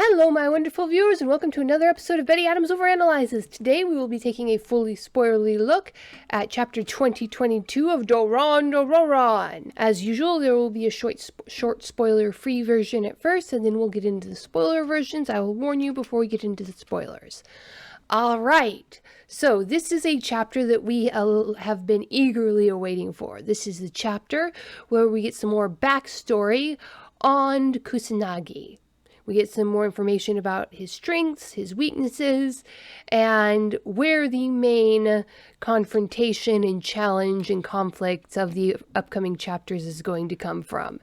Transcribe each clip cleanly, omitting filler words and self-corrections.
Hello, my wonderful viewers, and welcome to another episode of Betty Adams Overanalyzes. Today, we will be taking a fully spoilerly look at Chapter 2022 of Doron Dororon. As usual, there will be a short spoiler-free version at first, and then we'll get into the spoiler versions. I will warn you before we get into the spoilers. All right, so this is a chapter that we have been eagerly awaiting for. This is the chapter where we get some more backstory on Kusanagi. We get some more information about his strengths, his weaknesses, and where the main confrontation and challenge and conflict of the upcoming chapters is going to come from.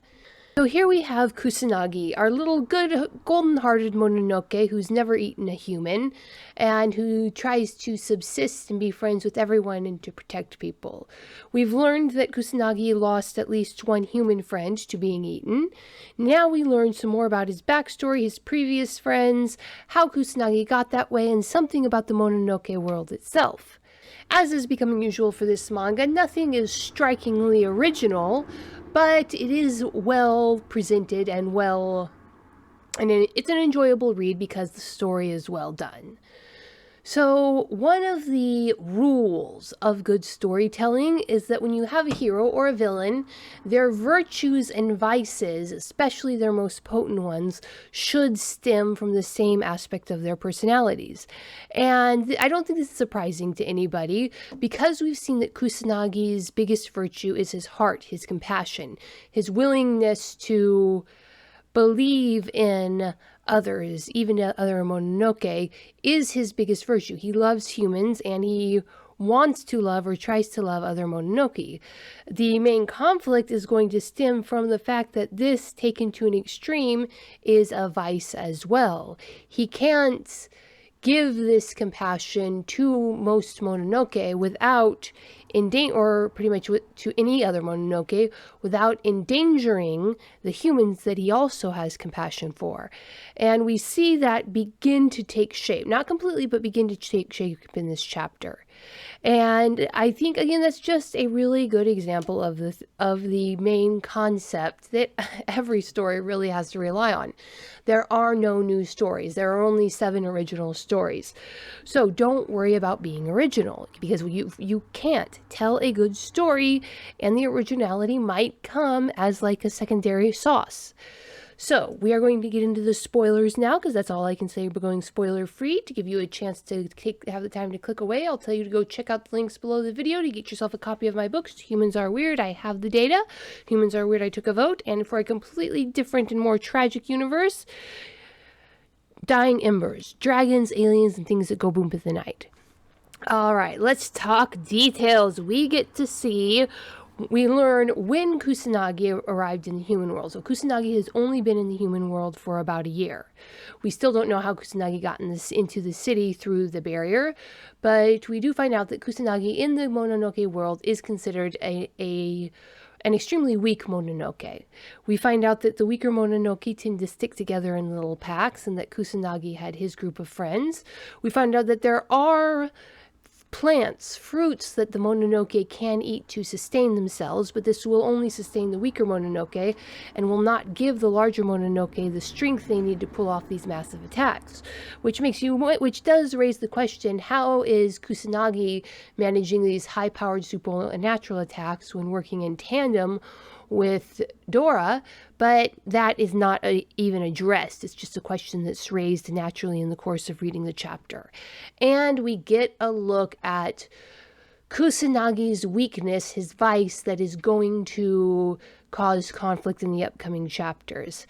So here we have Kusanagi, our little good golden-hearted Mononoke who's never eaten a human and who tries to subsist and be friends with everyone and to protect people. We've learned that Kusanagi lost at least one human friend to being eaten. Now we learn some more about his backstory, his previous friends, how Kusanagi got that way, and something about the Mononoke world itself. As is becoming usual for this manga, nothing is strikingly original, but it is well presented and it's an enjoyable read because the story is well done. So one of the rules of good storytelling is that when you have a hero or a villain, their virtues and vices, especially their most potent ones, should stem from the same aspect of their personalities. And I don't think this is surprising to anybody because we've seen that Kusanagi's biggest virtue is his heart, his compassion, his willingness to believe in others, even other Mononoke, is his biggest virtue. He loves humans and he wants to love or tries to love other Mononoke. The main conflict is going to stem from the fact that this, taken to an extreme, is a vice as well. He can't give this compassion to most Mononoke without or pretty much to any other Mononoke without endangering the humans that he also has compassion for. And we see that begin to take shape, not completely, but begin to take shape in this chapter. And I think, again, that's just a really good example of the main concept that every story really has to rely on. There are no new stories. There are only 7 original stories. So don't worry about being original because you can't tell a good story and the originality might come as like a secondary sauce. So we are going to get into the spoilers now because that's all I can say. We're going spoiler free to give you a chance to have the time to click away. I'll tell you to go check out the links below the video to get yourself a copy of my books. Humans Are Weird, I have the data. Humans Are Weird, I took a vote. And for a completely different and more tragic universe, Dying Embers, dragons, aliens, and things that go boom in the night. All right, let's talk details. We learn when Kusanagi arrived in the human world. So Kusanagi has only been in the human world for about a year. We still don't know how Kusanagi got into the city through the barrier, but we do find out that Kusanagi in the Mononoke world is considered an extremely weak Mononoke. We find out that the weaker Mononoke tend to stick together in little packs and that Kusanagi had his group of friends. We find out that there are plants, fruits that the Mononoke can eat to sustain themselves, but this will only sustain the weaker Mononoke and will not give the larger Mononoke the strength they need to pull off these massive attacks. Which does raise the question, how is Kusanagi managing these high-powered supernatural attacks when working in tandem with Dora? But that is not even addressed. It's just a question that's raised naturally in the course of reading the chapter. And we get a look at Kusanagi's weakness, his vice that is going to cause conflict in the upcoming chapters.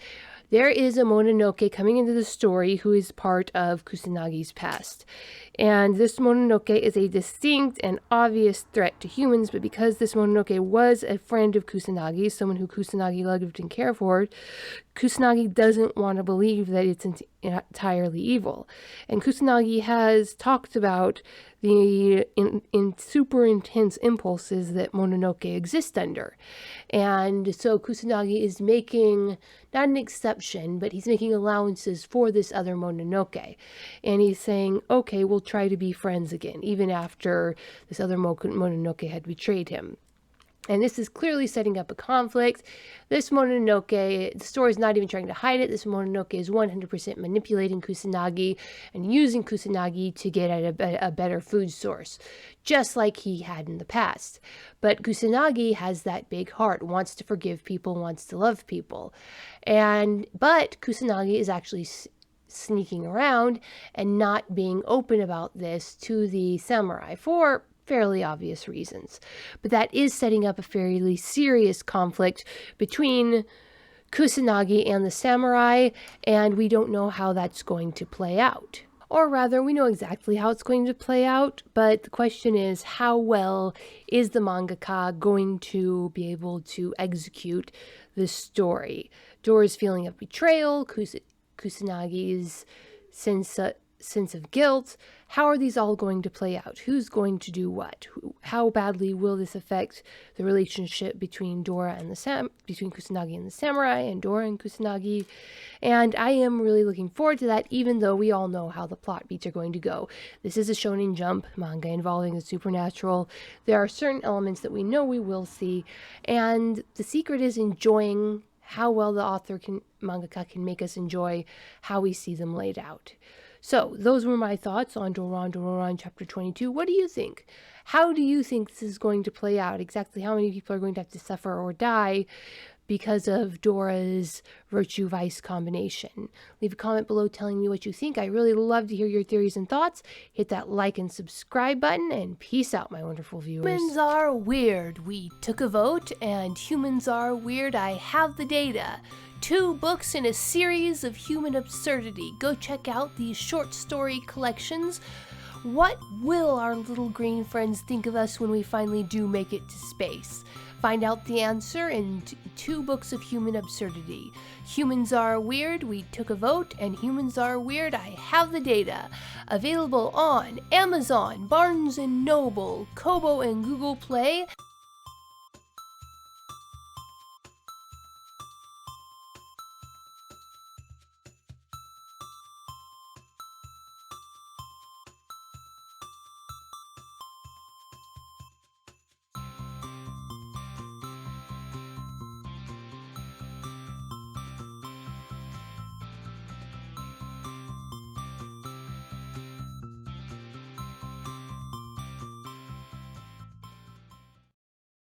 There is a Mononoke coming into the story who is part of Kusanagi's past. And this Mononoke is a distinct and obvious threat to humans, but because this Mononoke was a friend of Kusanagi, someone who Kusanagi loved and cared for, Kusanagi doesn't want to believe that it's entirely evil. And Kusanagi has talked about the super intense impulses that Mononoke exist under. And so Kusanagi is making, not an exception, but he's making allowances for this other Mononoke. And he's saying, okay, we'll try to be friends again, even after this other Mononoke had betrayed him. And this is clearly setting up a conflict. This Mononoke, the story is not even trying to hide it. This Mononoke is 100% manipulating Kusanagi and using Kusanagi to get at a better food source, just like he had in the past. But Kusanagi has that big heart, wants to forgive people, wants to love people. But Kusanagi is actually sneaking around and not being open about this to the samurai for fairly obvious reasons. But that is setting up a fairly serious conflict between Kusanagi and the samurai, and we don't know how that's going to play out. Or rather, we know exactly how it's going to play out, but the question is, how well is the mangaka going to be able to execute this story? Dora's feeling of betrayal, Kusanagi's sense of guilt. How are these all going to play out? Who's going to do what? How badly will this affect the relationship between between Kusanagi and the samurai, and Dora and Kusanagi? And I am really looking forward to that, even though we all know how the plot beats are going to go. This is a Shonen Jump manga involving the supernatural. There are certain elements that we know we will see, and the secret is enjoying how well the mangaka can make us enjoy how we see them laid out. So, those were my thoughts on Doron Dororon Chapter 22. What do you think? How do you think this is going to play out? Exactly how many people are going to have to suffer or die because of Dora's virtue-vice combination? Leave a comment below telling me what you think. I really love to hear your theories and thoughts. Hit that like and subscribe button, and peace out, my wonderful viewers. Humans are weird. We took a vote, and humans are weird. I have the data. 2 books in a series of human absurdity. Go check out these short story collections. What will our little green friends think of us when we finally do make it to space? Find out the answer in 2 books of human absurdity. Humans Are Weird, We Took a Vote, and Humans Are Weird, I Have the Data. Available on Amazon, Barnes & Noble, Kobo, and Google Play.